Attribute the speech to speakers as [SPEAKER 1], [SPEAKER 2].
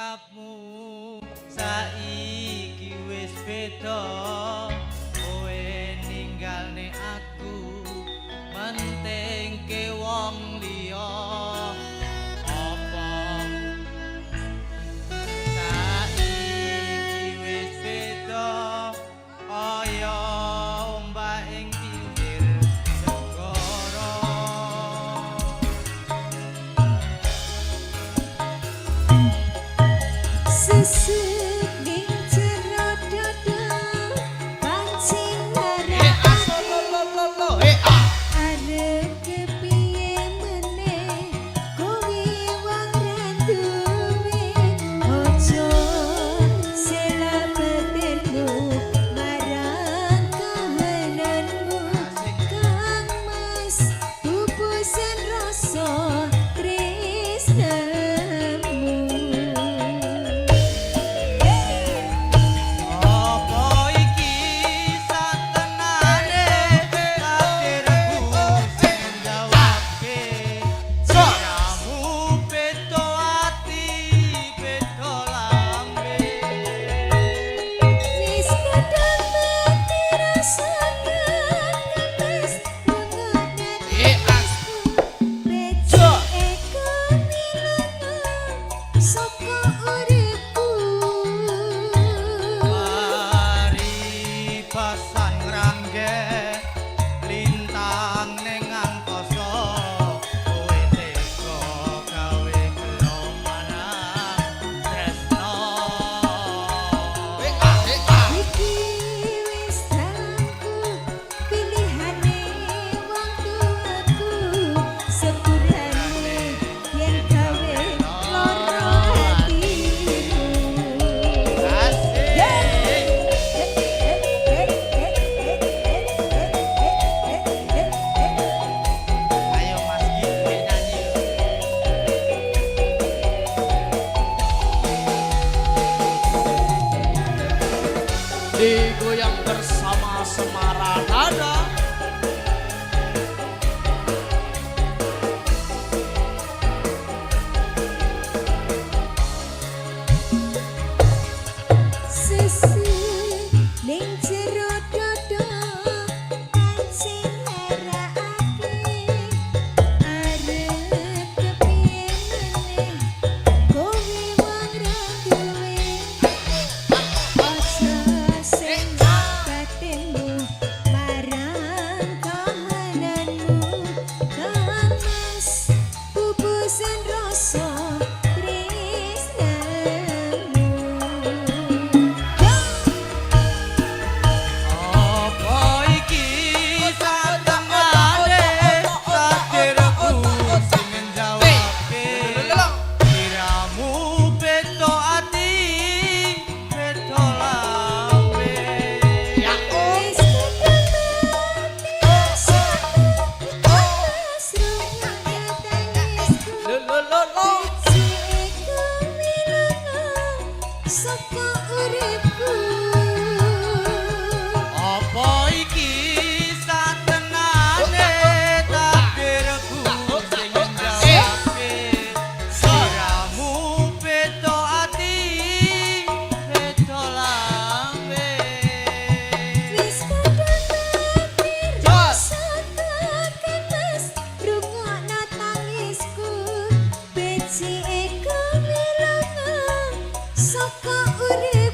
[SPEAKER 1] sikapmu saiki wis beda kowe ninggalne aku mentingke wong liya apa saiki wis beda kaya ombak ing pinggir segara
[SPEAKER 2] sesuk ning jero dada pancing lara arep kepiye meneh kowe wong randuwe ojo selabetenmu marang kahananmu kang mas pupusan rasa tresnamu.
[SPEAKER 3] Digoyang bersama Semara Nada.
[SPEAKER 2] Sesuk ning jero dada pancing larakake arep kepiye meneh kowe wong randuwe ojo sing batinmu marang kahananmu kang mas pupusan rasa tresnamu.
[SPEAKER 1] apa iki satengane takdirku sing njawabke diramu beda ati beda lambe
[SPEAKER 2] Wis saka uripku
[SPEAKER 1] apa iki satenane takdirku sing njawabke siramu beda ati beda lambe
[SPEAKER 2] wis kadang rasa kemas rungokno tangisku becike kamilangan saka uripku